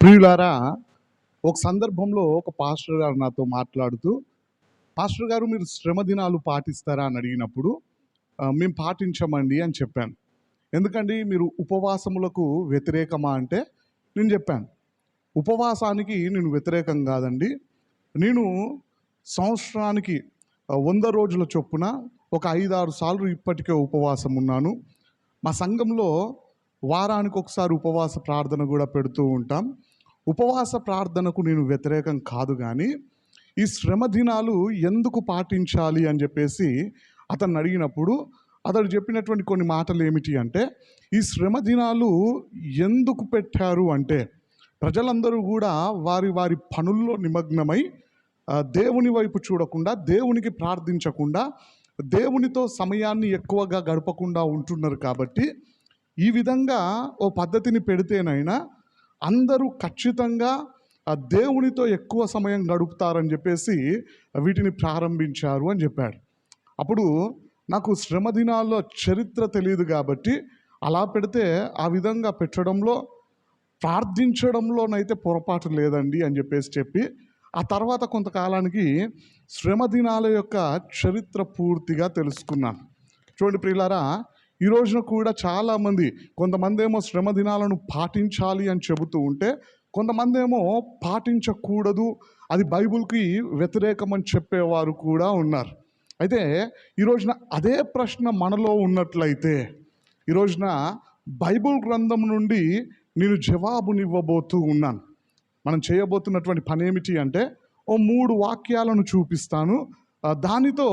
ప్రియులారా, ఒక సందర్భంలో ఒక పాస్టర్ గారు నాతో మాట్లాడుతూ, పాస్టర్ గారు మీరు శ్రమ దినాలు పాటిస్తారా అని అడిగినప్పుడు, మేము పాటించమండి అని చెప్పాను. ఎందుకండి మీరు ఉపవాసములకు వ్యతిరేకమా అంటే, నేను చెప్పాను ఉపవాసానికి నేను వ్యతిరేకం కాదండి. నేను సంవత్సరానికి 100 రోజుల చొప్పున ఒక 5-6 సార్లు ఇప్పటికే ఉపవాసం ఉన్నాను. మా సంఘంలో వారానికి ఒకసారి ఉపవాస ప్రార్థన కూడా పెడుతూ ఉంటాం. ఉపవాస ప్రార్థనకు నేను వ్యతిరేకం కాదు, కానీ ఈ శ్రమ దినాలు ఎందుకు పాటించాలి అని చెప్పేసి అతన్ని అడిగినప్పుడు అతడు చెప్పినటువంటి కొన్ని మాటలు ఏమిటి అంటే, ఈ శ్రమ దినాలు ఎందుకు పెట్టారు అంటే, ప్రజలందరూ కూడా వారి వారి పనుల్లో నిమగ్నమై దేవుని వైపు చూడకుండా, దేవునికి ప్రార్థించకుండా, దేవునితో సమయాన్ని ఎక్కువగా గడపకుండా ఉంటున్నారు. కాబట్టి ఈ విధంగా ఓ పద్ధతిని పెడితేనైనా అందరూ ఖచ్చితంగా దేవునితో ఎక్కువ సమయం గడుపుతారని చెప్పేసి వీటిని ప్రారంభించారు అని చెప్పాడు. అప్పుడు నాకు శ్రమ దినాల్లో చరిత్ర తెలియదు కాబట్టి అలా పెడితే ఆ విధంగా పెట్టడంలో, ప్రార్థించడంలోనైతే పొరపాటు లేదండి అని చెప్పి ఆ తర్వాత కొంతకాలానికి శ్రమ దినాల యొక్క చరిత్ర పూర్తిగా తెలుసుకున్నాను. చూడండి ప్రియులారా, ఈ రోజున కూడా చాలామంది, కొంతమంది ఏమో శ్రమ దినాలను పాటించాలి అని చెబుతూ ఉంటే, కొంతమంది ఏమో పాటించకూడదు, అది బైబిల్కి వ్యతిరేకం అని చెప్పేవారు కూడా ఉన్నారు. అయితే ఈ రోజున అదే ప్రశ్న మనలో ఉన్నట్లయితే, ఈ రోజున బైబిల్ గ్రంథం నుండి నేను జవాబునివ్వబోతూ ఉన్నాను. మనం చేయబోతున్నటువంటి పని ఏమిటి అంటే, ఓ 3 వాక్యాలను చూపిస్తాను. దానితో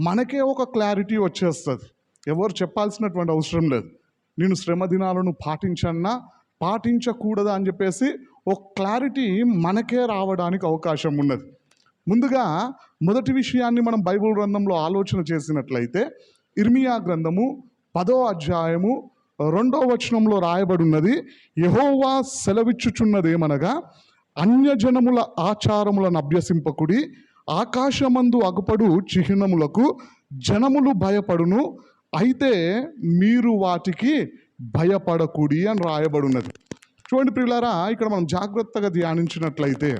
మనకే ఒక క్లారిటీ వచ్చేస్తుంది. ఎవరు చెప్పాల్సినటువంటి అవసరం లేదు. నేను శ్రమ దినాలను పాటించన్నా పాటించకూడదా అని చెప్పేసి ఒక క్లారిటీ మనకే రావడానికి అవకాశం ఉన్నది. ముందుగా మొదటి విషయాన్ని మనం బైబిల్ గ్రంథంలో ఆలోచన చేసినట్లయితే, ఇర్మియా గ్రంథము 10వ అధ్యాయము 2వ వచనంలో రాయబడి ఉన్నది, యెహోవా సెలవిచ్చుచున్నదేమనగా, అన్యజనముల ఆచారములను అభ్యసింపకుడి, ఆకాశమందు అగుపడు చిహ్నములకు జనములు భయపడును, అయితే మీరు వాటికి భయపడకుడి అని రాయబడి ఉన్నది. చూడండి ప్రియులారా, ఇక్కడ మనం జాగ్రత్తగా ధ్యానించినట్లయితే,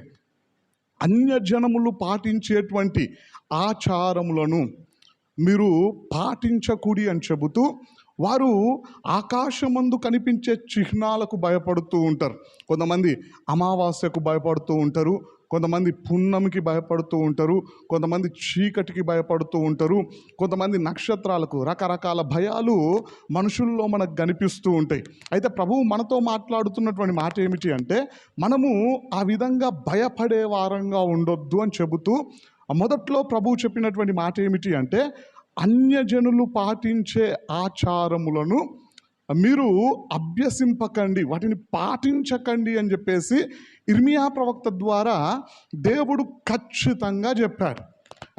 అన్యజనములు పాటించేటువంటి ఆచారములను మీరు పాటించకుడి అని చెబుతూ, వారు ఆకాశమందు కనిపించే చిహ్నాలకు భయపడుతూ ఉంటారు. కొంతమంది అమావాస్యకు భయపడుతూ ఉంటారు, కొంతమంది పున్నమికి భయపడుతూ ఉంటారు, కొంతమంది చీకటికి భయపడుతూ ఉంటారు, కొంతమంది నక్షత్రాలకు. రకరకాల భయాలు మనుషుల్లో మనకు కనిపిస్తూ ఉంటాయి. అయితే ప్రభువు మనతో మాట్లాడుతున్నటువంటి మాట ఏమిటి అంటే, మనము ఆ విధంగా భయపడే వారంగా ఉండొద్దు అని చెబుతూ, మొదట్లో ప్రభువు చెప్పినటువంటి మాట ఏమిటి అంటే, అన్యజనులు పాటించే ఆచారములను మీరు అభ్యసింపకండి, వాటిని పాటించకండి అని చెప్పేసి ఇర్మియా ప్రవక్త ద్వారా దేవుడు ఖచ్చితంగా చెప్పాడు.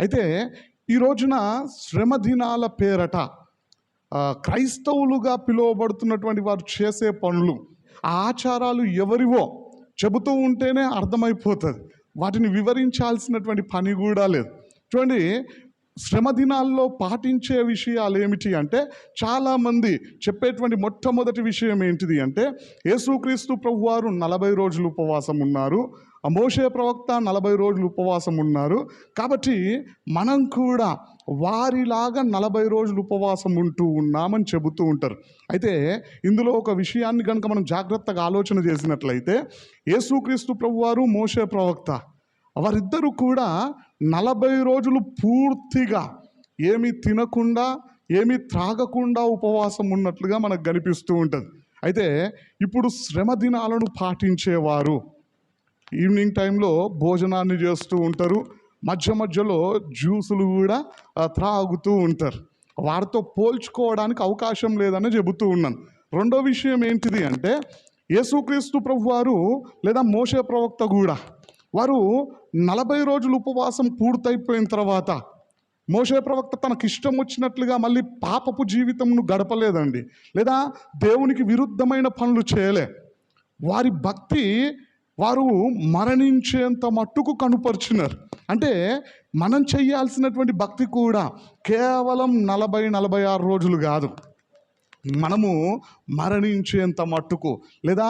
అయితే ఈ రోజున శ్రమ దినాల పేరట క్రైస్తవులుగా పిలువబడుతున్నటువంటి వారు చేసే పనులు, ఆ ఆచారాలు ఎవరివో చెబుతూ ఉంటేనే అర్థమైపోతుంది. వాటిని వివరించాల్సినటువంటి పని కూడా లేదు. చూడండి, శ్రమ దినాల్లో పాటించే విషయాలు ఏమిటి అంటే, చాలామంది చెప్పేటువంటి మొట్టమొదటి విషయం ఏంటిది అంటే, యేసుక్రీస్తు ప్రభువారు 40 రోజులు ఉపవాసం ఉన్నారు, మోషే ప్రవక్త 40 రోజులు ఉపవాసం ఉన్నారు, కాబట్టి మనం కూడా వారిలాగా 40 రోజులు ఉపవాసం ఉంటూ ఉన్నామని చెబుతూ ఉంటారు. అయితే ఇందులో ఒక విషయాన్ని కనుక మనం జాగ్రత్తగా ఆలోచన చేసినట్లయితే, యేసుక్రీస్తు ప్రభువారు, మోషే ప్రవక్త వారిద్దరూ కూడా 40 రోజులు పూర్తిగా ఏమీ తినకుండా, ఏమీ త్రాగకుండా ఉపవాసం ఉన్నట్లుగా మనకు కనిపిస్తూ ఉంటుంది. అయితే ఇప్పుడు శ్రమ దినాలను పాటించేవారు ఈవినింగ్ టైంలో భోజనాన్ని చేస్తూ ఉంటారు, మధ్య మధ్యలో జ్యూసులు కూడా త్రాగుతూ ఉంటారు. వారితో పోల్చుకోవడానికి అవకాశం లేదని చెబుతూ ఉన్నాను. రెండో విషయం ఏంటిది అంటే, యేసుక్రీస్తు ప్రభువారు లేదా మోషే ప్రవక్త కూడా వారు 40 రోజులు ఉపవాసం పూర్తయిపోయిన తర్వాత, మోషే ప్రవక్త తనకు ఇష్టం వచ్చినట్లుగా మళ్ళీ పాపపు జీవితంను గడపలేదండి, లేదా దేవునికి విరుద్ధమైన పనులు చేయలే. వారి భక్తి వారు మరణించేంత మట్టుకు కనుపరిచినారు. అంటే మనం చేయాల్సినటువంటి భక్తి కూడా కేవలం 40-46 రోజులు కాదు, మనము మరణించేంత మట్టుకు, లేదా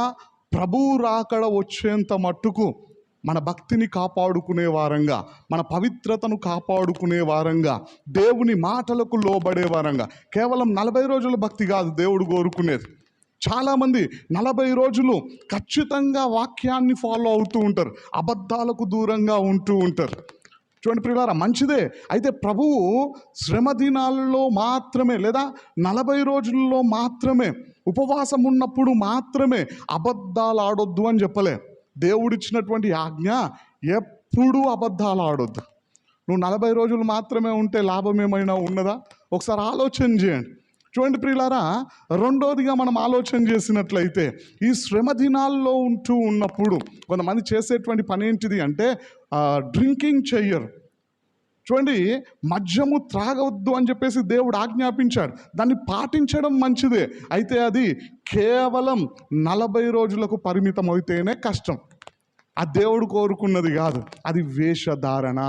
ప్రభువు రాకడ వచ్చేంత మట్టుకు మన భక్తిని కాపాడుకునే వారంగా, మన పవిత్రతను కాపాడుకునే వారంగా, దేవుని మాటలకు లోబడే వారంగా. కేవలం 40 రోజుల భక్తి కాదు దేవుడు కోరుకునేది. చాలామంది 40 రోజులు ఖచ్చితంగా వాక్యాన్ని ఫాలో అవుతూ ఉంటారు, అబద్ధాలకు దూరంగా ఉంటూ ఉంటారు. చూడండి ప్రియులారా, మంచిదే. అయితే ప్రభువు శ్రమ దినాల్లో మాత్రమే లేదా 40 రోజుల్లో మాత్రమే, ఉపవాసం ఉన్నప్పుడు మాత్రమే అబద్ధాలు ఆడొద్దు అని చెప్పలే. దేవుడిచ్చినటువంటి ఆజ్ఞ ఎప్పుడూ అబద్ధాలు ఆడొద్దు. నువ్వు 40 రోజులు మాత్రమే ఉంటే లాభం ఏమైనా ఉన్నదా? ఒకసారి ఆలోచన చేయండి. చూడండి ప్రియులారా, రెండోదిగా మనం ఆలోచన చేసినట్లయితే ఈ శ్రమ దినాల్లో ఉంటూ ఉన్నప్పుడు కొంతమంది చేసేటువంటి పని ఏంటిది అంటే డ్రింకింగ్ చెయ్యరు. చూడండి, మద్యము త్రాగవద్దు అని చెప్పేసి దేవుడు ఆజ్ఞాపించాడు. దాన్ని పాటించడం మంచిదే. అయితే అది కేవలం 40 రోజులకు పరిమితం అయితేనే కష్టం. ఆ దేవుడు కోరుకున్నది కాదు, అది వేషధారణ.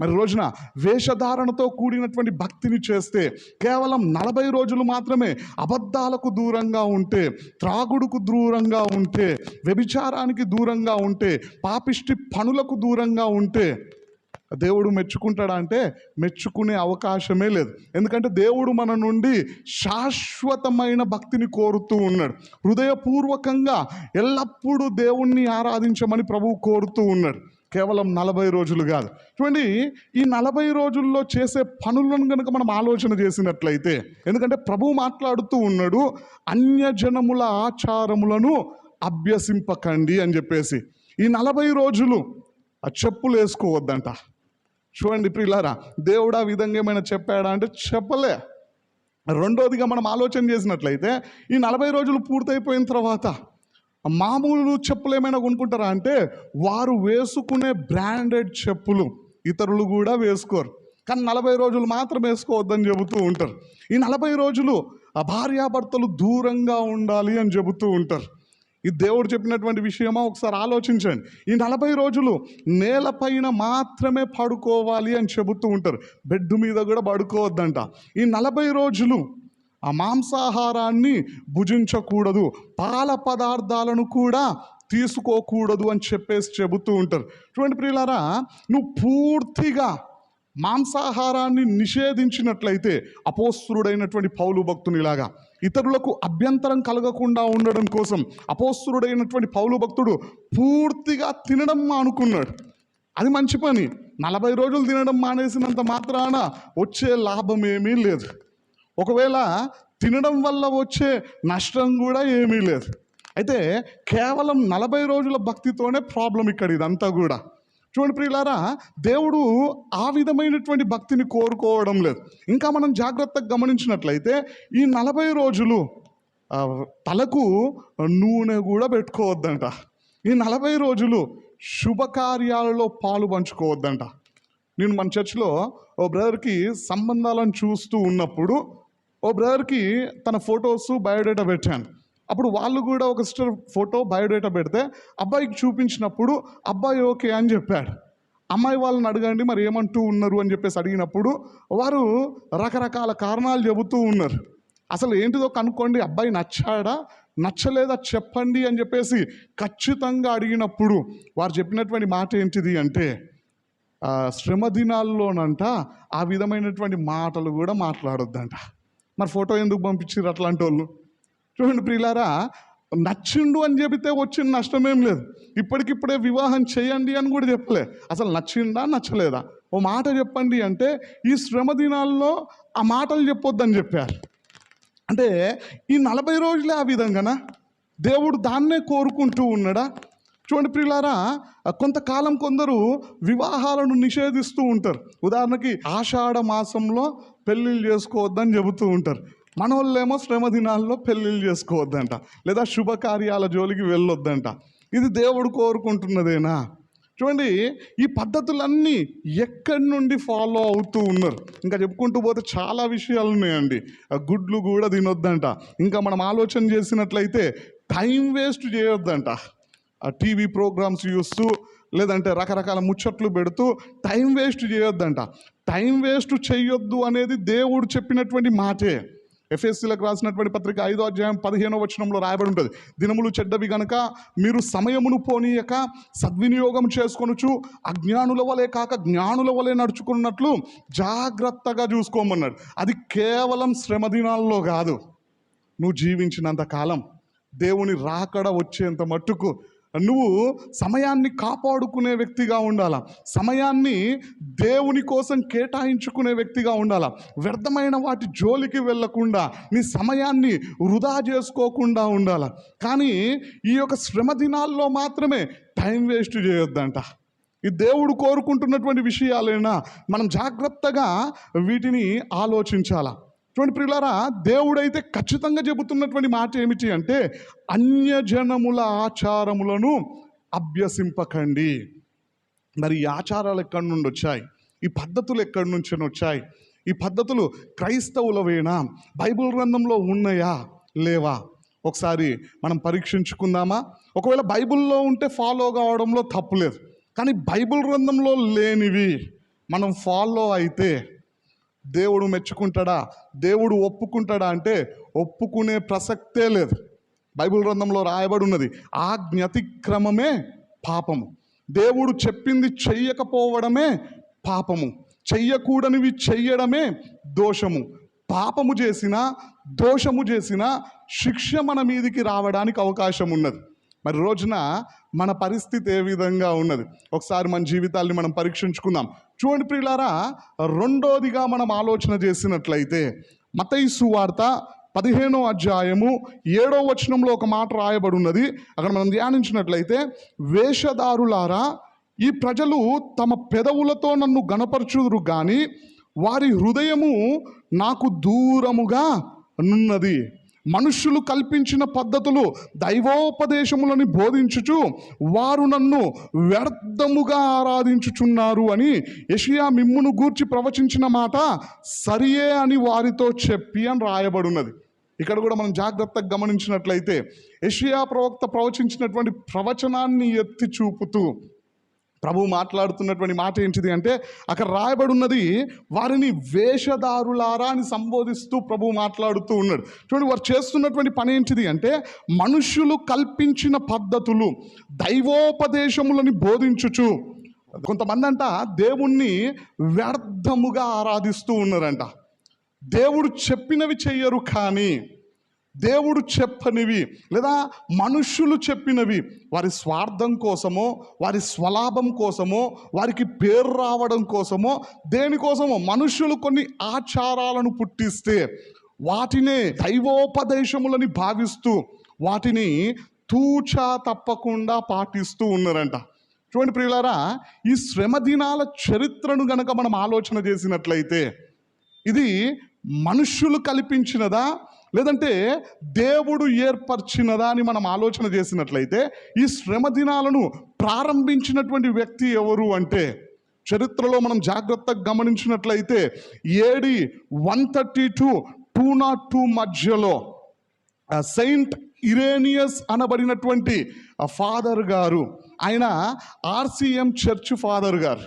మరి రోజున వేషధారణతో కూడినటువంటి భక్తిని చేస్తే, కేవలం 40 రోజులు మాత్రమే అబద్ధాలకు దూరంగా ఉంటే, త్రాగుడుకు దూరంగా ఉంటే, వ్యభిచారానికి దూరంగా ఉంటే, పాపిష్టి పనులకు దూరంగా ఉంటే దేవుడు మెచ్చుకుంటాడా అంటే మెచ్చుకునే అవకాశమే లేదు. ఎందుకంటే దేవుడు మన నుండి శాశ్వతమైన భక్తిని కోరుతూ ఉన్నాడు. హృదయపూర్వకంగా ఎల్లప్పుడూ దేవుణ్ణి ఆరాధించమని ప్రభువు కోరుతూ ఉన్నాడు. కేవలం 40 రోజులు కాదు. చూడండి, ఈ 40 రోజుల్లో చేసే పనులను కనుక మనం ఆలోచన చేసినట్లయితే, ఎందుకంటే ప్రభువు మాట్లాడుతూ ఉన్నాడు, అన్యజనముల ఆచారములను అభ్యసింపకండి అని చెప్పేసి. ఈ 40 రోజులు ఆ చెప్పులు వేసుకోవద్దంట. చూడండి ప్రియులారా, దేవుడు ఆ విధంగా ఏమైనా చెప్పాడా అంటే చెప్పలే. రెండోదిగా మనం ఆలోచన చేసినట్లయితే ఈ 40 రోజులు పూర్తయిపోయిన తర్వాత మామూలు చెప్పులు ఏమైనా కొనుక్కుంటారా అంటే వారు వేసుకునే బ్రాండెడ్ చెప్పులు ఇతరులు కూడా వేసుకోరు. కానీ 40 రోజులు మాత్రం వేసుకోవద్దని చెబుతూ ఉంటారు. ఈ 40 రోజులు ఆ భార్యాభర్తలు దూరంగా ఉండాలి అని చెబుతూ ఉంటారు. ఇది దేవుడు చెప్పినటువంటి విషయమా? ఒకసారి ఆలోచించండి. ఈ 40 రోజులు నేలపైన మాత్రమే పడుకోవాలి అని చెబుతూ ఉంటారు. బెడ్ మీద కూడా పడుకోవద్దంట. ఈ 40 రోజులు ఆ మాంసాహారాన్ని భుజించకూడదు, పాల పదార్థాలను కూడా తీసుకోకూడదు అని చెప్పేసి చెబుతూ ఉంటారు. చూడండి ప్రియులారా, నువ్వు పూర్తిగా మాంసాహారాన్ని నిషేధించినట్లయితే అపోస్తుడైనటువంటి పౌలు భక్తునిలాగా ఇతరులకు అభ్యంతరం కలగకుండా ఉండడం కోసం అపోస్తుడైనటువంటి పౌలు భక్తుడు పూర్తిగా తినడం మానుకున్నాడు. అది మంచి పని. 40 రోజులు తినడం మానేసినంత మాత్రాన వచ్చే లాభం ఏమీ లేదు. ఒకవేళ తినడం వల్ల వచ్చే నష్టం కూడా ఏమీ లేదు. అయితే కేవలం 40 రోజుల భక్తితోనే ప్రాబ్లం ఇక్కడ ఇదంతా కూడా. చూడండి ప్రియులారా, దేవుడు ఆ విధమైనటువంటి భక్తిని కోరుకోవడం లేదు. ఇంకా మనం జాగ్రత్తగా గమనించినట్లయితే ఈ 40 రోజులు తలకు నూనె కూడా పెట్టుకోవద్దంట. ఈ 40 రోజులు శుభకార్యాలలో పాలు పంచుకోవద్దంట. నేను మన చర్చ్లో ఓ బ్రదర్కి సంబంధాలను చూస్తూ ఉన్నప్పుడు ఓ బ్రదర్కి తన ఫొటోస్ బయోడేటా పెట్టాను. అప్పుడు వాళ్ళు కూడా ఒక సిస్టర్ ఫోటో బయోడేటా పెడితే అబ్బాయికి చూపించినప్పుడు అబ్బాయి ఓకే అని చెప్పాడు. అమ్మాయి వాళ్ళని అడగండి మరి ఏమంటూ ఉన్నారు అని చెప్పేసి అడిగినప్పుడు వారు రకరకాల కారణాలు చెబుతూ ఉన్నారు. అసలు ఏంటిదో కనుక్కోండి, అబ్బాయి నచ్చాడా నచ్చలేదా చెప్పండి అని చెప్పేసి ఖచ్చితంగా అడిగినప్పుడు వారు చెప్పినటువంటి మాట ఏంటిది అంటే శ్రమ దినాల్లోనంట ఆ విధమైనటువంటి మాటలు కూడా మాట్లాడొద్దంట. మరి ఫోటో ఎందుకు పంపించారు అట్లాంటి వాళ్ళు? చూడండి ప్రియులారా, నచ్చిండు అని చెబితే వచ్చిన నష్టమేం లేదు. ఇప్పటికిప్పుడే వివాహం చేయండి అని కూడా చెప్పలే. అసలు నచ్చిందా నచ్చలేదా ఓ మాట చెప్పండి అంటే ఈ శ్రమ దినాల్లో ఆ మాటలు చెప్పొద్దని చెప్పారు. అంటే ఈ 40 రోజులే ఆ విధంగానా? దేవుడు దాన్నే కోరుకుంటూ ఉన్నాడా? చూడండి ప్రియులారా, కొంతకాలం కొందరు వివాహాలను నిషేధిస్తూ ఉంటారు. ఉదాహరణకి ఆషాఢ మాసంలో పెళ్ళిళ్ళు చేసుకోవద్దని చెబుతూ ఉంటారు. మన వాళ్ళేమో శ్రమ దినాల్లో పెళ్ళిళ్ళు చేసుకోవద్దంట, లేదా శుభకార్యాల జోలికి వెళ్ళొద్దంట. ఇది దేవుడు కోరుకుంటున్నదేనా? చూడండి, ఈ పద్ధతులన్నీ ఎక్కడి నుండి ఫాలో అవుతూ ఉన్నారు. ఇంకా చెప్పుకుంటూ పోతే చాలా విషయాలు ఉన్నాయండి. గుడ్లు కూడా తినొద్దంట. ఇంకా మనం ఆలోచన చేసినట్లయితే టైం వేస్ట్ చేయొద్దంట. టీవీ ప్రోగ్రామ్స్ చూస్తూ లేదంటే రకరకాల ముచ్చట్లు పెడుతూ టైం వేస్ట్ చేయొద్దంట. టైం వేస్ట్ చేయొద్దు అనేది దేవుడు చెప్పినటువంటి మాటే. ఎఫెసీయులకు రాసినటువంటి పత్రిక 5వ అధ్యాయం 15వ వచనంలో రాయబడి ఉంటుంది, దినములు చెడ్డవి గనుక మీరు సమయమును పోనీయక సద్వినియోగం చేసుకొనుచు అజ్ఞానుల వలె కాక జ్ఞానుల వలె నడుచుకున్నట్లు జాగ్రత్తగా చూసుకోమన్నాడు. అది కేవలం శ్రమ దినాల్లో కాదు, నువ్వు జీవించినంత కాలం, దేవుని రాకడ వచ్చేంత మట్టుకు నువ్వు సమయాన్ని కాపాడుకునే వ్యక్తిగా ఉండాలా, సమయాన్ని దేవుని కోసం కేటాయించుకునే వ్యక్తిగా ఉండాలా, వ్యర్థమైన వాటి జోలికి వెళ్ళకుండా నీ సమయాన్ని వృధా చేసుకోకుండా ఉండాలా. కానీ ఈ యొక్క శ్రమ దినాల్లో మాత్రమే టైం వేస్ట్ చేయొద్దంట. ఈ దేవుడు కోరుకుంటున్నటువంటి విషయాలైనా మనం జాగ్రత్తగా వీటిని ఆలోచించాలా. చూడండి ప్రియులారా, దేవుడైతే ఖచ్చితంగా చెబుతున్నటువంటి మాట ఏమిటి అంటే, అన్యజనముల ఆచారములను అభ్యసింపకండి. మరి ఈ ఆచారాలు ఎక్కడి నుండి వచ్చాయి, ఈ పద్ధతులు ఎక్కడి నుంచి వచ్చాయి, ఈ పద్ధతులు క్రైస్తవులవేనా, బైబిల్ గ్రంథంలో ఉన్నాయా లేవా ఒకసారి మనం పరీక్షించుకుందామా? ఒకవేళ బైబిల్లో ఉంటే ఫాలో కావడంలో తప్పులేదు, కానీ బైబిల్ గ్రంథంలో లేనివి మనం ఫాలో అయితే దేవుడు మెచ్చుకుంటాడా, దేవుడు ఒప్పుకుంటాడా అంటే ఒప్పుకునే ప్రసక్తే లేదు. బైబిల్ గ్రంథంలో రాయబడి ఉన్నది, ఆజ్ఞాతిక్రమమే పాపము, దేవుడు చెప్పింది చెయ్యకపోవడమే పాపము, చెయ్యకూడనివి చెయ్యడమే దోషము. పాపము చేసినా దోషము చేసినా శిక్ష మన మీదికి రావడానికి అవకాశం ఉన్నది. మరి రోజున మన పరిస్థితి ఏ విధంగా ఉన్నది ఒకసారి మన జీవితాల్ని మనం పరీక్షించుకుందాం. చూడండి ప్రియులారా, రెండోదిగా మనం ఆలోచన చేసినట్లయితే మత్తయి సువార్త 15వ అధ్యాయము 7వ వచనంలో ఒక మాట రాయబడి ఉన్నది. అక్కడ మనం ధ్యానించినట్లయితే, వేషధారులారా, ఈ ప్రజలు తమ పెదవులతో నన్ను గణపరచుదురు గాని వారి హృదయము నాకు దూరముగా నున్నది. మనుష్యులు కల్పించిన పద్ధతులు దైవోపదేశములని బోధించుచు వారు నన్ను వ్యర్థముగా ఆరాధించుచున్నారు అని యెషయా మిమ్మును గూర్చి ప్రవచించిన మాట సరియే అని వారితో చెప్పి అని రాయబడి ఉన్నది. ఇక్కడ కూడా మనం జాగ్రత్తగా గమనించినట్లయితే యెషయా ప్రవక్త ప్రవచించినటువంటి ప్రవచనాన్ని ఎత్తి చూపుతూ ప్రభు మాట్లాడుతున్నటువంటి మాట ఏంటిది అంటే, అక్కడ రాయబడి ఉన్నది వారిని వేషధారులారా అని సంబోధిస్తూ ప్రభు మాట్లాడుతూ ఉన్నాడు. చూడండి, వారు చేస్తున్నటువంటి పని ఏంటిది అంటే, మనుష్యులు కల్పించిన పద్ధతులు దైవోపదేశములని బోధించుచు, కొంతమంది అంట దేవుణ్ణి వ్యర్థముగా ఆరాధిస్తూ ఉన్నారంట. దేవుడు చెప్పినవి చెయ్యరు, కానీ దేవుడు చెప్పనివి లేదా మనుష్యులు చెప్పినవి వారి స్వార్థం కోసమో, వారి స్వలాభం కోసమో, వారికి పేరు రావడం కోసమో, దేనికోసమో మనుష్యులు కొన్ని ఆచారాలను పుట్టిస్తే వాటినే దైవోపదేశములని భావిస్తూ వాటిని తూచా తప్పకుండా పాటిస్తూ ఉన్నారంట. చూడండి ప్రియులారా, ఈ శ్రమ దినాల చరిత్రను గనక మనం ఆలోచన చేసినట్లయితే ఇది మనుష్యులు కల్పించినదా లేదంటే దేవుడు ఏర్పరిచినదా అని మనం ఆలోచన చేసినట్లయితే, ఈ శ్రమ దినాలను ప్రారంభించినటువంటి వ్యక్తి ఎవరు అంటే, చరిత్రలో మనం జాగ్రత్తగా గమనించినట్లయితే AD 132-202 మధ్యలో సెయింట్ ఇరేనియస్ అనబడినటువంటి ఫాదర్ గారు, ఆయన RCM చర్చ్ ఫాదర్ గారు,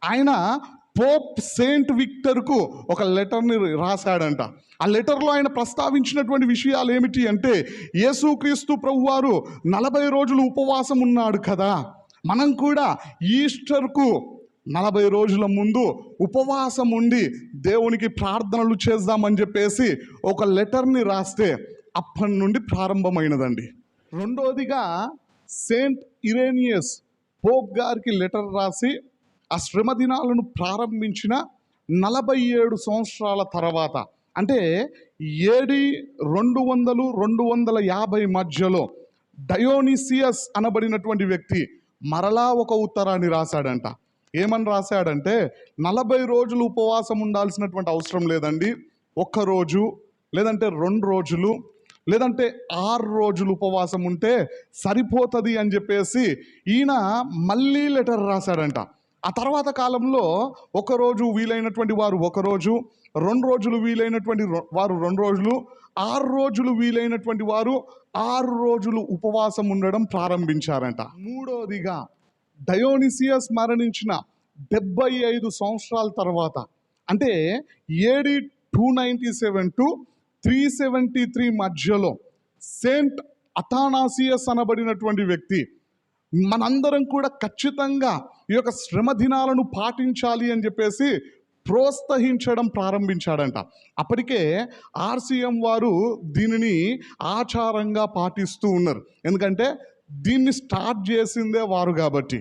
ఆయన పోప్ సెయింట్ విక్టర్కు ఒక లెటర్ని రాశాడంట. ఆ లెటర్లో ఆయన ప్రస్తావించినటువంటి విషయాలు ఏమిటి అంటే, యేసుక్రీస్తు ప్రభువారు 40 రోజులు ఉపవాసం ఉన్నాడు కదా, మనం కూడా ఈస్టర్కు 40 రోజుల ముందు ఉపవాసం ఉండి దేవునికి ప్రార్థనలు చేద్దామని చెప్పేసి ఒక లెటర్ని రాస్తే అప్పటి నుండి ప్రారంభమైనదండి. రెండోదిగా సెయింట్ ఇరేనియస్ పోప్ గారికి లెటర్ రాసి ఆ శ్రమ దినాలను ప్రారంభించిన 47 సంవత్సరాల తర్వాత, అంటే AD 200-250 మధ్యలో డయోనిసియస్ అనబడినటువంటి వ్యక్తి మరలా ఒక ఉత్తరాన్ని రాశాడంట. ఏమని రాశాడంటే, 40 రోజులు ఉపవాసం ఉండాల్సినటువంటి అవసరం లేదండి, 1 రోజు లేదంటే 2 రోజులు లేదంటే 6 రోజులు ఉపవాసం ఉంటే సరిపోతుంది అని చెప్పేసి ఈయన మళ్ళీ లెటర్ రాశాడంట. ఆ తర్వాత కాలంలో 1 రోజు వీలైనటువంటి వారు 1 రోజు, 2 రోజులు వీలైనటువంటి వారు 2 రోజులు, 6 రోజులు వీలైనటువంటి వారు 6 రోజులు ఉపవాసం ఉండడం ప్రారంభించారంట. మూడోదిగా డయోనిసియస్ మరణించిన 75 సంవత్సరాల తర్వాత, అంటే AD 297 373 మధ్యలో సెయింట్ అథానాసియస్ అనబడినటువంటి వ్యక్తి మనందరం కూడా ఖచ్చితంగా ఈ యొక్క శ్రమ దినాలను పాటించాలి అని చెప్పేసి ప్రోత్సహించడం ప్రారంభించాడంట. అప్పటికే ఆర్సీఎం వారు దీనిని ఆచారంగా పాటిస్తూ ఉన్నారు. ఎందుకంటే దీన్ని స్టార్ట్ చేసిందే వారు కాబట్టి.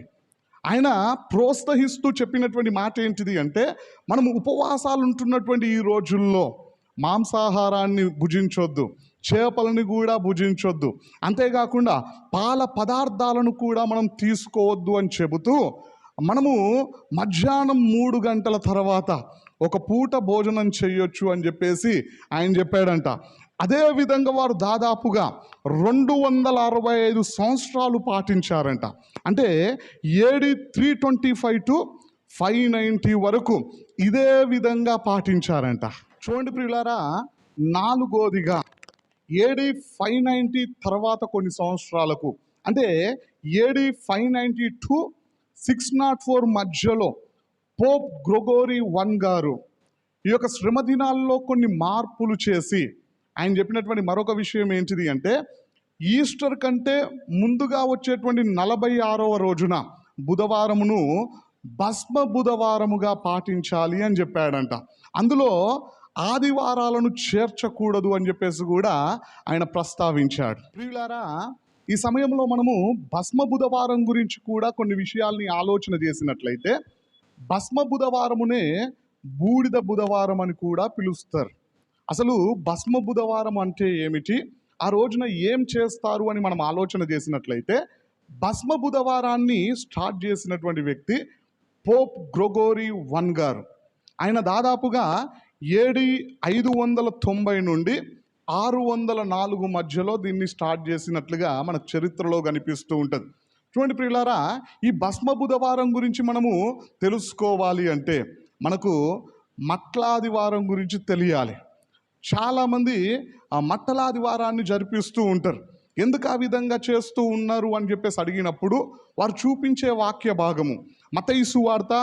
ఆయన ప్రోత్సహిస్తూ చెప్పినటువంటి మాట ఏంటిది అంటే, మనం ఉపవాసాలు ఉంటున్నటువంటి ఈ రోజుల్లో మాంసాహారాన్ని భుజించొద్దు, చేపలని కూడా భుజించొద్దు, అంతేకాకుండా పాల పదార్థాలను కూడా మనం తీసుకోవద్దు అని చెబుతూ మనము మధ్యాహ్నం 3 గంటల తర్వాత ఒక పూట భోజనం చేయొచ్చు అని చెప్పేసి ఆయన చెప్పాడంట. అదేవిధంగా వారు దాదాపుగా 265 సంవత్సరాలు పాటించారంట. అంటే AD 325 టు 590 వరకు ఇదే విధంగా పాటించారంట. చూడండి ప్రియులారా, నాలుగోదిగా AD 590 తర్వాత కొన్ని సంవత్సరాలకు, అంటే AD 590 టు 604 మధ్యలో పోప్ గ్రెగోరీ I గారు ఈ యొక్క శ్రమ దినాల్లో కొన్ని మార్పులు చేసి ఆయన చెప్పినటువంటి మరొక విషయం ఏంటిది అంటే, ఈస్టర్ కంటే ముందుగా వచ్చేటువంటి 46వ రోజున బుధవారమును భస్మ బుధవారముగా పాటించాలి అని చెప్పాడంట. అందులో ఆదివారాలను చేర్చకూడదు అని చెప్పేసి కూడా ఆయన ప్రస్తావించాడు. ప్రియులారా, ఈ సమయంలో మనము భస్మ బుధవారం గురించి కూడా కొన్ని విషయాల్ని ఆలోచన చేసినట్లయితే, భస్మ బుధవారమునే బూడిద బుధవారం అని కూడా పిలుస్తారు. అసలు భస్మ బుధవారం అంటే ఏమిటి, ఆ రోజున ఏం చేస్తారు అని మనం ఆలోచన చేసినట్లయితే, భస్మ బుధవారాన్ని స్టార్ట్ చేసినటువంటి వ్యక్తి పోప్ గ్రెగోరీ I గారు. ఆయన దాదాపుగా AD 590 నుండి 604 మధ్యలో దీన్ని స్టార్ట్ చేసినట్లుగా మన చరిత్రలో కనిపిస్తూ ఉంటుంది. చూడండి ప్రియులారా, ఈ భస్మ బుధవారం గురించి మనము తెలుసుకోవాలి అంటే మనకు మట్లాదివారం గురించి తెలియాలి. చాలామంది ఆ మట్టలాదివారాన్ని జరిపిస్తూ ఉంటారు. ఎందుకు ఆ విధంగా చేస్తూ ఉన్నారు అని చెప్పేసి అడిగినప్పుడు వారు చూపించే వాక్య భాగము మత్తయి సువార్త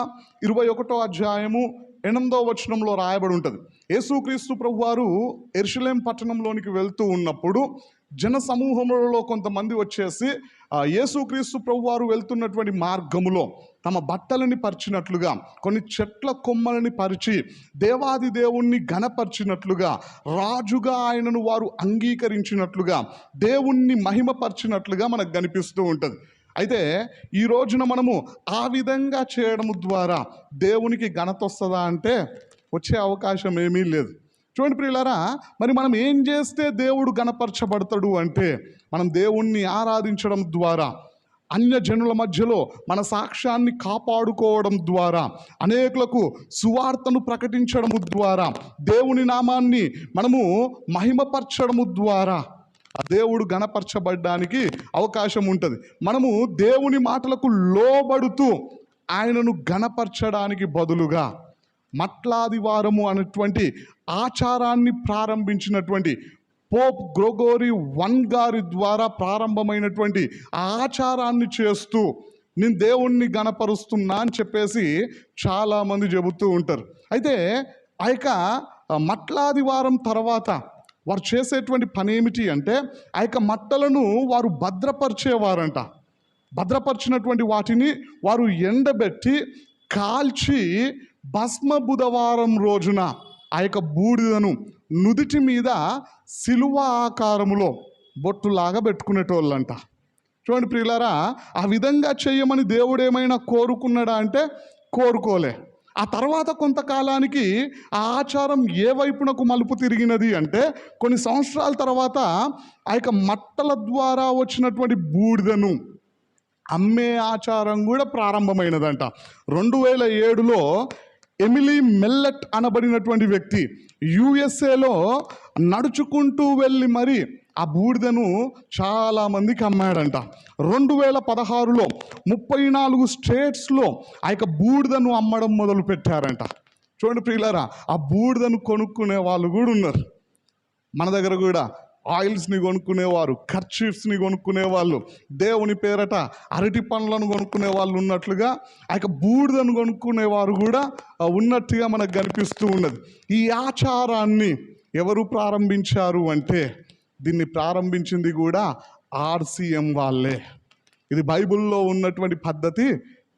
21వ అధ్యాయము 8వ వచనంలో రాయబడి ఉంటుంది. యేసుక్రీస్తు ప్రభువారు యెరూషలేం పట్టణంలోనికి వెళ్తూ ఉన్నప్పుడు జన సమూహములలో కొంతమంది వచ్చేసి యేసుక్రీస్తు ప్రభువారు వెళ్తున్నటువంటి మార్గములో తమ బట్టలని పరిచినట్లుగా, కొన్ని చెట్ల కొమ్మలని పరిచి దేవాది దేవుణ్ణి ఘనపరిచినట్లుగా, రాజుగా ఆయనను వారు అంగీకరించినట్లుగా, దేవుణ్ణి మహిమపరిచినట్లుగా మనకు కనిపిస్తూ ఉంటుంది. అయితే ఈ రోజున మనము ఆ విధంగా చేయడం ద్వారా దేవునికి ఘనత వస్తుందా అంటే వచ్చే అవకాశం ఏమీ లేదు. చూడండి ప్రియులారా, మరి మనం ఏం చేస్తే దేవుడు ఘనపరచబడతాడు అంటే, మనం దేవుణ్ణి ఆరాధించడం ద్వారా, అన్యజనుల మధ్యలో మన సాక్ష్యాన్ని కాపాడుకోవడం ద్వారా, అనేకులకు సువార్తను ప్రకటించడము ద్వారా, దేవుని నామాన్ని మనము మహిమపరచడము ద్వారా దేవుడు ఘనపరచబడడానికి అవకాశం ఉంటుంది. మనము దేవుని మాటలకు లోబడుతూ ఆయనను ఘనపరచడానికి బదులుగా మట్లాదివారము అనేటువంటి ఆచారాన్ని ప్రారంభించినటువంటి పోప్ గ్రెగోరీ I గారి ద్వారా ప్రారంభమైనటువంటి ఆ ఆచారాన్ని చేస్తూ నేను దేవుణ్ణి ఘనపరుస్తున్నా అని చెప్పేసి చాలామంది చెబుతూ ఉంటారు. అయితే ఆ యొక్క మట్లాదివారం తర్వాత వారు చేసేటువంటి పని ఏమిటి అంటే, ఆ యొక్క మట్టలను వారు భద్రపరిచేవారంట. భద్రపరిచినటువంటి వాటిని వారు ఎండబెట్టి కాల్చి భస్మ బుధవారం రోజున ఆ యొక్క బూడిదను నుదిటి మీద సిలువ ఆకారములో బొట్టులాగా పెట్టుకునేటోళ్ళంట. చూడండి ప్రియులారా, ఆ విధంగా చేయమని దేవుడు ఏమైనా కోరుకున్నాడా అంటే కోరుకోలే. ఆ తర్వాత కొంతకాలానికి ఆ ఆచారం ఏ వైపునకు మలుపు తిరిగినది అంటే, కొన్ని సంవత్సరాల తర్వాత ఆ యొక్క మట్టల ద్వారా వచ్చినటువంటి బూడిదను అమ్మే ఆచారం కూడా ప్రారంభమైనదంట. 2007లో ఎమిలీ మెల్లెట్ అనబడినటువంటి వ్యక్తి USA నడుచుకుంటూ వెళ్ళి మరి ఆ బూడిదను చాలామందికి అమ్మాడంట. 2016లో 34 స్టేట్స్లో ఆ యొక్క బూడిదను అమ్మడం మొదలు పెట్టారంట. చూడండి ప్రియులారా, ఆ బూడిదను కొనుక్కునే వాళ్ళు కూడా ఉన్నారు. మన దగ్గర కూడా ఆయిల్స్ని కొనుక్కునేవారు, కర్చీఫ్స్ని కొనుక్కునేవాళ్ళు, దేవుని పేరట అరటి పండ్లను కొనుక్కునే వాళ్ళు ఉన్నట్లుగా ఆ యొక్క బూడిదను కొనుక్కునేవారు కూడా ఉన్నట్టుగా మనకు కనిపిస్తూ ఉన్నది. ఈ ఆచారాన్ని ఎవరు ప్రారంభించారు అంటే దీన్ని ప్రారంభించింది కూడా ఆర్సీఎం వాళ్ళే. ఇది బైబిల్లో ఉన్నటువంటి పద్ధతి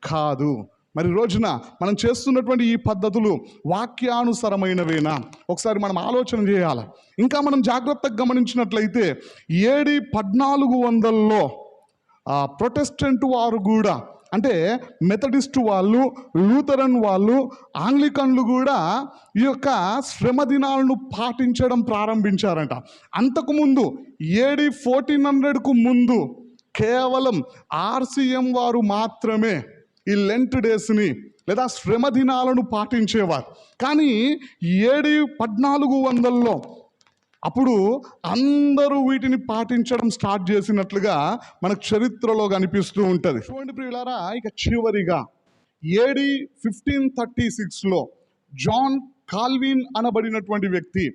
కాదు. మరి రోజున మనం చేస్తున్నటువంటి ఈ పద్ధతులు వాక్యానుసరమైనవేనా ఒకసారి మనం ఆలోచన చేయాలి. ఇంకా మనం జాగ్రత్తగా గమనించినట్లయితే AD 1400లో ప్రొటెస్టెంట్ వారు కూడా, అంటే మెథడిస్ట్ వాళ్ళు, లూథరన్ వాళ్ళు, ఆంగ్లికన్లు కూడా ఈ యొక్క శ్రమ దినాలను పాటించడం ప్రారంభించారంట. అంతకుముందు AD 1400కు ముందు కేవలం RCM వారు మాత్రమే ఈ లెంట్ డేస్ని లేదా శ్రమ దినాలను పాటించేవారు. కానీ AD 1400లో అప్పుడు అందరూ వీటిని పాటించడం స్టార్ట్ చేసినట్లుగా మనకు చరిత్రలో కనిపిస్తూ ఉంటుంది. చూడండి ప్రియులారా, ఇక చివరిగా AD 1536లో జాన్ కాల్విన్ అనబడినటువంటి వ్యక్తి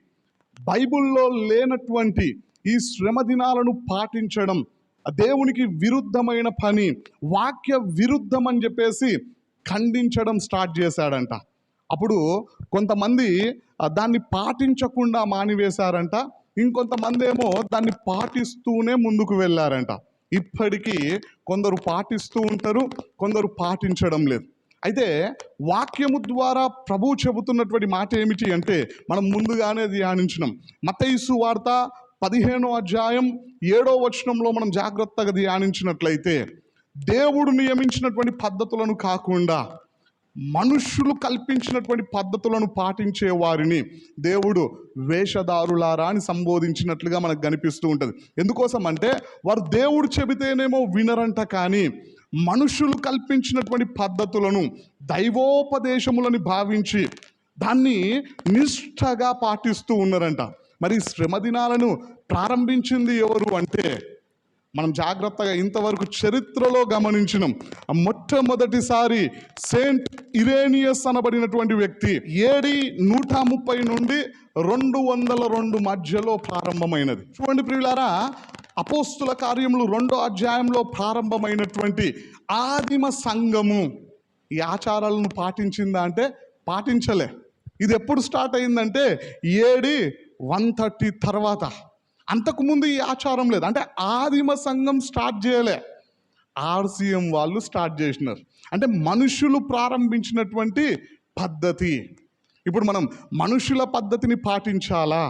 బైబిల్లో లేనటువంటి ఈ శ్రమ దినాలను పాటించడం దేవునికి విరుద్ధమైన పని, వాక్య విరుద్ధం అని చెప్పేసి ఖండించడం స్టార్ట్ చేశాడంట. అప్పుడు కొంతమంది దాన్ని పాటించకుండా మానివేశారంట, ఇంకొంతమంది ఏమో దాన్ని పాటిస్తూనే ముందుకు వెళ్ళారంట. ఇప్పటికీ కొందరు పాటిస్తూ ఉంటారు, కొందరు పాటించడం లేదు. అయితే వాక్యము ద్వారా ప్రభువు చెబుతున్నటువంటి మాట ఏమిటి అంటే మనం ముందుగానే ధ్యానించినాం. మత్తయి సువార్త 15వ అధ్యాయం 7వ వచనంలో మనం జాగ్రత్తగా ధ్యానించినట్లయితే దేవుడు నియమించినటువంటి పద్ధతులను కాకుండా మనుష్యులు కల్పించినటువంటి పద్ధతులను పాటించే వారిని దేవుడు వేషధారులారా అని సంబోధించినట్లుగా మనకు కనిపిస్తూ ఉంటుంది. ఎందుకోసం అంటే వారు దేవుడు చెబితేనేమో వినరంట, కానీ మనుషులు కల్పించినటువంటి పద్ధతులను దైవోపదేశములని భావించి దాన్ని నిష్ఠగా పాటిస్తూ ఉన్నారంట. మరి శ్రమ దినాలను ప్రారంభించింది ఎవరు అంటే మనం జాగ్రత్తగా ఇంతవరకు చరిత్రలో గమనించినాం. మొట్టమొదటిసారి సెయింట్ ఇరేనియస్ అనబడినటువంటి వ్యక్తి AD 130 నుండి 202 మధ్యలో ప్రారంభమైనది. చూడండి ప్రియులారా, అపోస్తుల కార్యములు 2వ అధ్యాయంలో ప్రారంభమైనటువంటి ఆదిమ సంఘము ఈ ఆచారాలను పాటించిందా అంటే పాటించలే. ఇది ఎప్పుడు స్టార్ట్ అయిందంటే AD 130 తర్వాత. అంతకుముందు ఈ ఆచారం లేదు. అంటే ఆదిమ సంఘం స్టార్ట్ చేయలే, RCM వాళ్ళు స్టార్ట్ చేసినారు. అంటే మనుషులు ప్రారంభించినటువంటి పద్ధతి. ఇప్పుడు మనం మనుషుల పద్ధతిని పాటించాలా,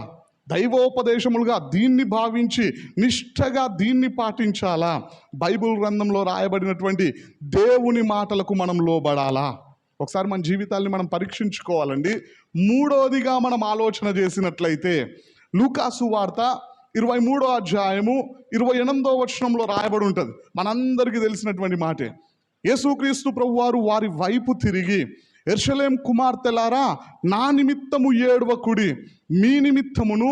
దైవోపదేశములుగా దీన్ని భావించి నిష్ఠగా దీన్ని పాటించాలా, బైబిల్ గ్రంథంలో రాయబడినటువంటి దేవుని మాటలకు మనం లోబడాలా? ఒకసారి మన జీవితాల్ని మనం పరీక్షించుకోవాలండి. మూడోదిగా మనం ఆలోచన చేసినట్లయితే లూకాసు వార్త 23వ అధ్యాయము 28వ వచనంలో రాయబడి ఉంటుంది. మనందరికీ తెలిసినటువంటి మాటే. యేసుక్రీస్తు ప్రభువారు వారి వైపు తిరిగి, యెరూషలేము కుమార్తెలారా, నా నిమిత్తము ఏడవకుడి, మీ నిమిత్తమును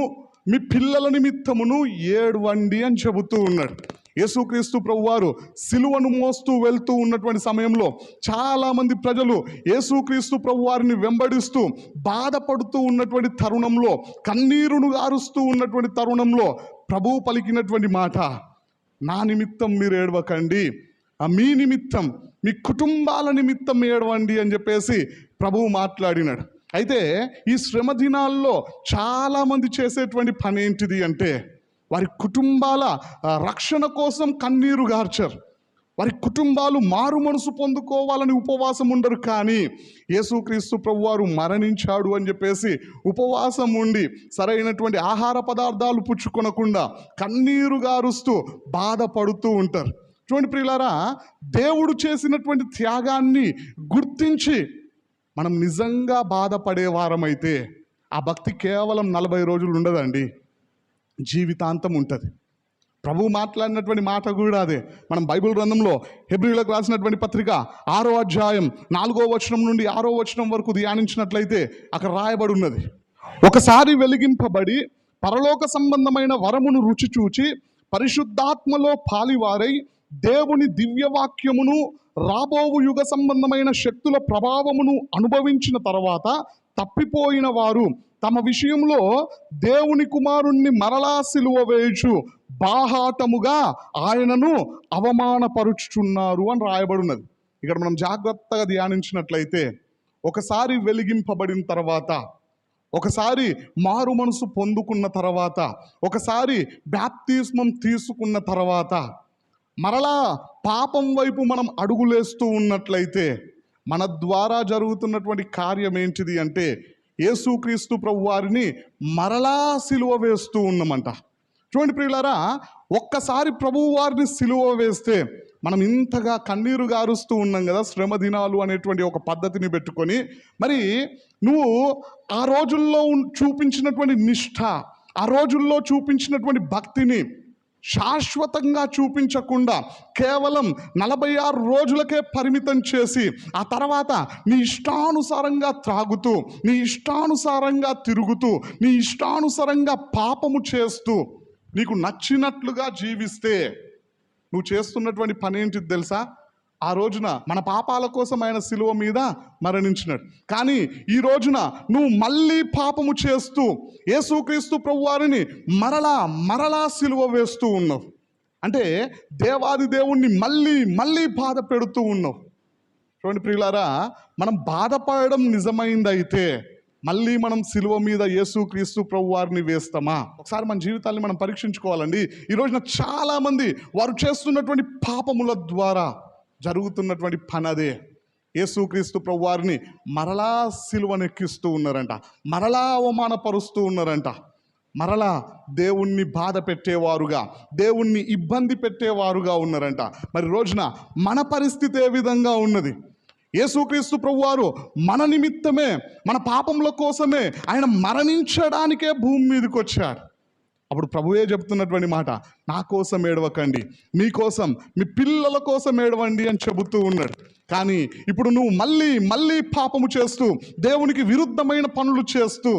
మీ పిల్లల నిమిత్తమును ఏడవండి అని చెబుతూ ఉన్నాడు. యేసుక్రీస్తు ప్రభువారు సిలువను మోస్తూ వెళ్తూ ఉన్నటువంటి సమయంలో చాలామంది ప్రజలు యేసుక్రీస్తు ప్రభువారిని వెంబడిస్తూ బాధపడుతూ ఉన్నటువంటి తరుణంలో, కన్నీరును గారుస్తూ ఉన్నటువంటి తరుణంలో ప్రభువు పలికినటువంటి మాట, నా నిమిత్తం మీరు ఏడవకండి, మీ నిమిత్తం, మీ కుటుంబాల నిమిత్తం ఏడవండి అని చెప్పేసి ప్రభువు మాట్లాడినాడు. అయితే ఈ శ్రమ దినాల్లో చాలామంది చేసేటువంటి పని ఏంటిది అంటే వారి కుటుంబాల రక్షణ కోసం కన్నీరు గార్చరు. వారి కుటుంబాలు మారు మనసు పొందుకోవాలని ఉపవాసం ఉండరు. కానీ యేసుక్రీస్తు ప్రభువారు మరణించాడు అని చెప్పేసి ఉపవాసం ఉండి సరైనటువంటి ఆహార పదార్థాలు పుచ్చుకొనకుండా కన్నీరు గారుస్తూ బాధపడుతూ ఉంటారు. చూడండి ప్రియులారా, దేవుడు చేసినటువంటి త్యాగాన్ని గుర్తించి మనం నిజంగా బాధపడే వారమైతే ఆ భక్తి కేవలం 40 రోజులు ఉండదండి, జీవితాంతం ఉంటుంది. ప్రభువు మాట్లాడినటువంటి మాట కూడా అదే. మనం బైబిల్ గ్రంథంలో హెబ్రీయులకు రాసినటువంటి పత్రిక 6వ అధ్యాయం 4వ వచనం నుండి 6వ వచనం వరకు ధ్యానించినట్లయితే అక్కడ రాయబడి ఉన్నది, ఒకసారి వెలిగింపబడి పరలోక సంబంధమైన వరమును రుచి చూచి పరిశుద్ధాత్మలో పాలివారై దేవుని దివ్యవాక్యమును రాబోవు యుగ సంబంధమైన శక్తుల ప్రభావమును అనుభవించిన తర్వాత తప్పిపోయిన వారు తమ విషయంలో దేవుని కుమారుణ్ణి మరలా సిలువ వేయుచు బాహాటముగా ఆయనను అవమానపరుచుచున్నారు అని రాయబడినది. ఇక్కడ మనం జాగ్రత్తగా ధ్యానించినట్లయితే ఒకసారి వెలిగింపబడిన తర్వాత ఒకసారి మారు మనసు పొందుకున్న తర్వాత, ఒకసారి బ్యాప్తిస్మం తీసుకున్న తర్వాత మరలా పాపం వైపు మనం అడుగులేస్తూ ఉన్నట్లయితే మన ద్వారా జరుగుతున్నటువంటి కార్యం ఏంటిది అంటే యేసుక్రీస్తు ప్రభు వారిని మరలా సిలువ వేస్తూ ఉన్నామంట. చూడండి ప్రియులారా, ఒక్కసారి ప్రభువు వారిని సిలువ వేస్తే మనం ఇంతగా కన్నీరు గారుస్తూ ఉన్నాం కదా, శ్రమ దినాలు అనేటువంటి ఒక పద్ధతిని పెట్టుకొని. మరి నువ్వు ఆ రోజుల్లో చూపించినటువంటి నిష్ఠ, ఆ రోజుల్లో చూపించినటువంటి భక్తిని శాశ్వతంగా చూపించకుండా కేవలం 46 రోజులకే పరిమితం చేసి ఆ తర్వాత నీ ఇష్టానుసారంగా త్రాగుతూ, నీ ఇష్టానుసారంగా తిరుగుతూ, నీ ఇష్టానుసారంగా పాపము చేస్తూ నీకు నచ్చినట్లుగా జీవిస్తే నువ్వు చేస్తున్నటువంటి పని ఏంటిది తెలుసా? ఆ రోజున మన పాపాల కోసం ఆయన సిలువ మీద మరణించినాడు. కానీ ఈ రోజున నువ్వు మళ్ళీ పాపము చేస్తూ యేసుక్రీస్తు ప్రభువారిని మరలా సిలువ వేస్తూ ఉన్నావు. అంటే దేవాది దేవుణ్ణి మళ్ళీ బాధ పెడుతూ ఉన్నావు. చూడండి ప్రియులారా, మనం బాధపడడం నిజమైందైతే మళ్ళీ మనం సిలువ మీద యేసుక్రీస్తు ప్రభువారిని వేస్తామా? ఒకసారి మన జీవితాన్ని మనం పరీక్షించుకోవాలండి. ఈ రోజున చాలామంది వారు చేస్తున్నటువంటి పాపముల ద్వారా జరుగుతున్నటువంటి పని అదే. యేసుక్రీస్తు ప్రభువారిని మరలా సిలువనెక్కిస్తూ ఉన్నారంట, మరలా అవమానపరుస్తూ ఉన్నారంట, మరలా దేవుణ్ణి బాధ పెట్టేవారుగా, దేవుణ్ణి ఇబ్బంది పెట్టేవారుగా ఉన్నారంట. మరి రోజున మన పరిస్థితి ఏ విధంగా ఉన్నది? యేసుక్రీస్తు ప్రభువారు మన నిమిత్తమే, మన పాపముల కోసమే ఆయన మరణించడానికే భూమి మీదకి వచ్చాడు. అప్పుడు ప్రభువే చెబుతున్నటువంటి మాట, నా కోసం ఏడవకండి, మీకోసం, మీ పిల్లల కోసం ఏడవండి అని చెబుతూ ఉన్నాడు. కానీ ఇప్పుడు నువ్వు మళ్ళీ పాపము చేస్తూ, దేవునికి విరుద్ధమైన పనులు చేస్తూ,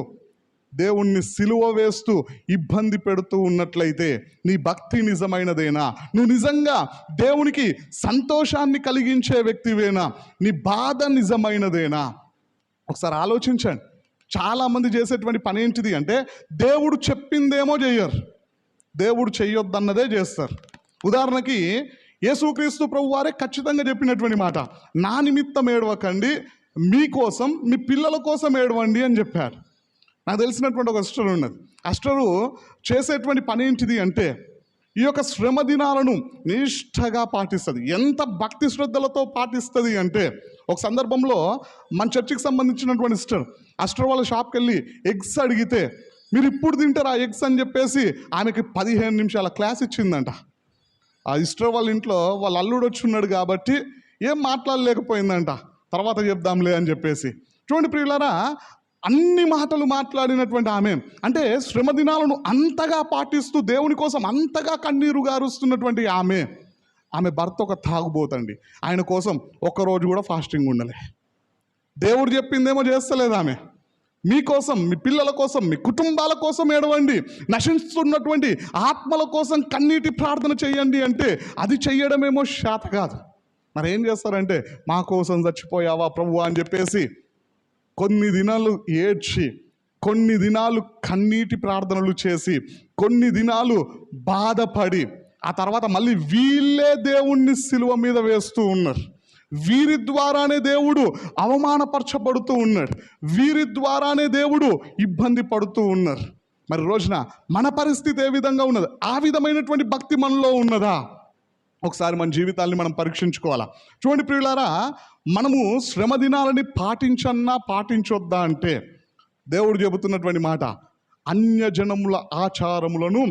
దేవుణ్ణి సిలువ వేస్తూ ఇబ్బంది పెడుతూ ఉన్నట్లయితే నీ భక్తి నిజమైనదేనా? నువ్వు నిజంగా దేవునికి సంతోషాన్ని కలిగించే వ్యక్తివేనా? నీ బాధ నిజమైనదేనా? ఒకసారి ఆలోచించండి. చాలామంది చేసేటువంటి పని ఏంటిది అంటే దేవుడు చెప్పిందేమో చెయ్యరు, దేవుడు చెయ్యొద్దన్నదే చేస్తారు. ఉదాహరణకి యేసుక్రీస్తు ప్రభు వారే ఖచ్చితంగా చెప్పినటువంటి మాట, నా నిమిత్తం ఏడవకండి, మీకోసం, మీ పిల్లల కోసం ఏడవండి అని చెప్పారు. నాకు తెలిసినటువంటి ఒక సిస్టర్ ఉన్నది. సిస్టరు చేసేటువంటి పని ఏంటిది అంటే ఈ యొక్క శ్రమ దినాలను నిష్ఠగా పాటిస్తుంది. ఎంత భక్తి శ్రద్ధలతో పాటిస్తుంది అంటే ఒక సందర్భంలో మన చర్చికి సంబంధించినటువంటి సిస్టర్ వాళ్ళ షాప్కి వెళ్ళి ఎగ్స్ అడిగితే మీరు ఇప్పుడు తింటారు ఆ ఎగ్స్ అని చెప్పేసి ఆమెకి 15 నిమిషాల క్లాస్ ఇచ్చిందంట. ఆ సిస్టర్ వాళ్ళ ఇంట్లో వాళ్ళ అల్లుడు వచ్చి ఉన్నాడు కాబట్టి ఏం మాట్లాడలేకపోయిందంట, తర్వాత చెప్దాంలే అని చెప్పేసి. చూడండి ప్రియులారా, అన్ని మాటలు మాట్లాడినటువంటి ఆమె, అంటే శ్రమ దినాలను అంతగా పాటిస్తూ దేవుని కోసం అంతగా కన్నీరు గారుస్తున్నటువంటి ఆమె భర్త ఒక తాగుబోతండి. ఆయన కోసం ఒక్కరోజు కూడా ఫాస్టింగ్ ఉండలే. దేవుడు చెప్పిందేమో చేస్తలేదు ఆమె. మీకోసం, మీ పిల్లల కోసం, మీ కుటుంబాల కోసం ఏడవండి, నశిస్తున్నటువంటి ఆత్మల కోసం కన్నీటి ప్రార్థన చేయండి అంటే అది చెయ్యడమేమో శాత కాదు. మరి ఏం చేస్తారంటే మా కోసం చచ్చిపోయావా ప్రభువా అని చెప్పేసి కొన్ని దినాలు ఏడ్చి, కొన్ని దినాలు కన్నీటి ప్రార్థనలు చేసి, కొన్ని దినాలు బాధపడి ఆ తర్వాత మళ్ళీ వీళ్ళే దేవుణ్ణి సిలువ మీద వేస్తూ ఉన్నారు. వీరి ద్వారానే దేవుడు అవమానపరచబడుతూ ఉన్నాడు, వీరి ద్వారానే దేవుడు ఇబ్బంది పడుతూ ఉన్నారు. మరి రోజున మన పరిస్థితి ఏ విధంగా ఉన్నది? ఆ విధమైనటువంటి భక్తి మనలో ఉన్నదా? ఒకసారి మన జీవితాన్ని మనం పరీక్షించుకోవాలా. చూడండి ప్రియులారా, మనము శ్రమ దినాలని పాటించొద్దా అంటే దేవుడు చెబుతున్నటువంటి మాట, అన్యజనముల ఆచారములను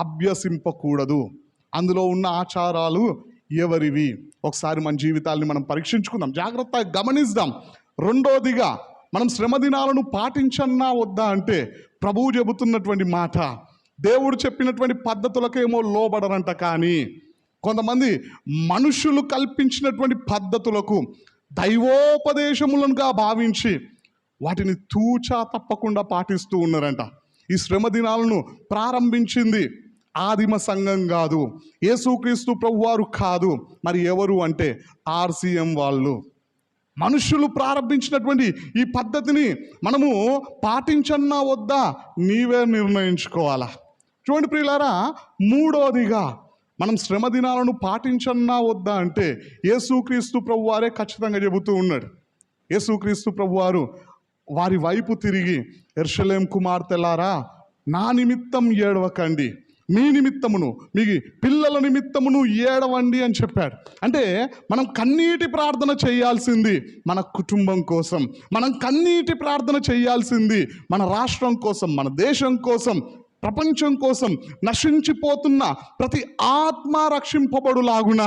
అభ్యసింపకూడదు. అందులో ఉన్న ఆచారాలు ఎవరివి? ఒకసారి మన జీవితాన్ని మనం పరీక్షించుకుందాం, జాగ్రత్తగా గమనిద్దాం. రెండోదిగా, మనం శ్రమ దినాలను పాటించన్నా వద్దా అంటే ప్రభువు చెబుతున్నటువంటి మాట, దేవుడు చెప్పినటువంటి పద్ధతులకేమో లోబడరంట. కానీ కొంతమంది మనుషులు కల్పించినటువంటి పద్ధతులకు దైవోపదేశములనుగా భావించి వాటిని తూచా తప్పకుండా పాటిస్తూ ఉన్నారంట. ఈ శ్రమ దినాలను ప్రారంభించింది ఆదిమ సంఘం కాదు, యేసుక్రీస్తు ప్రభువారు కాదు. మరి ఎవరు అంటే RCM వాళ్ళు. మనుషులు ప్రారంభించినటువంటి ఈ పద్ధతిని మనము పాటించన్నా వద్దా నీవే నిర్ణయించుకోవాలా. చూడండి ప్రియులారా, మూడోదిగా మనం శ్రమ దినాలను పాటించన్నా వద్దా అంటే యేసుక్రీస్తు ప్రభువారే ఖచ్చితంగా చెబుతూ ఉన్నాడు. యేసుక్రీస్తు ప్రభువారు వారి వైపు తిరిగి, యెరూషలేము కుమార్తెలారా నా నిమిత్తం ఏడవకండి, మీ నిమిత్తమును మీ పిల్లల నిమిత్తమును ఏడవండి అని చెప్పాడు. అంటే మనం కన్నీటి ప్రార్థన చేయాల్సింది మన కుటుంబం కోసం, మనం కన్నీటి ప్రార్థన చేయాల్సింది మన రాష్ట్రం కోసం, మన దేశం కోసం, ప్రపంచం కోసం, నశించిపోతున్న ప్రతి ఆత్మ రక్షింపబడులాగున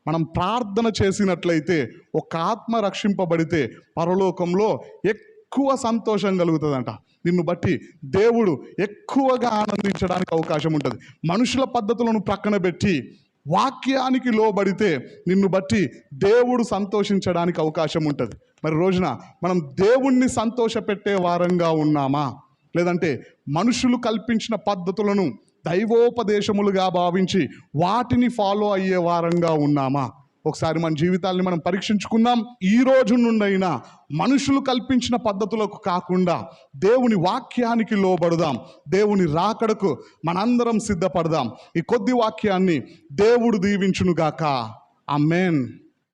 మనం ప్రార్థన చేసినట్లయితే, ఒక ఆత్మ రక్షింపబడితే పరలోకంలో ఎక్కువ సంతోషం కలుగుతుందంట. నిన్ను బట్టి దేవుడు ఎక్కువగా ఆనందించడానికి అవకాశం ఉంటుంది. మనుషుల పద్ధతులను ప్రక్కన పెట్టి వాక్యానికి లోబడితే నిన్ను బట్టి దేవుడు సంతోషించడానికి అవకాశం ఉంటుంది. మరి రోజున మనం దేవుణ్ణి సంతోషపెట్టే వారంగా ఉన్నామా, లేదంటే మనుషులు కల్పించిన పద్ధతులను దైవోపదేశములుగా భావించి వాటిని ఫాలో అయ్యే వారంగా ఉన్నామా? ఒకసారి మన జీవితాల్ని మనం పరీక్షించుకుందాం. ఈ రోజు నుండైనా మనుషులు కల్పించిన పద్ధతులకు కాకుండా దేవుని వాక్యానికి లోబడదాం. దేవుని రాకడకు మనందరం సిద్ధపడదాం. ఈ కొద్ది వాక్యాన్ని దేవుడు దీవించునుగాక. ఆమేన్.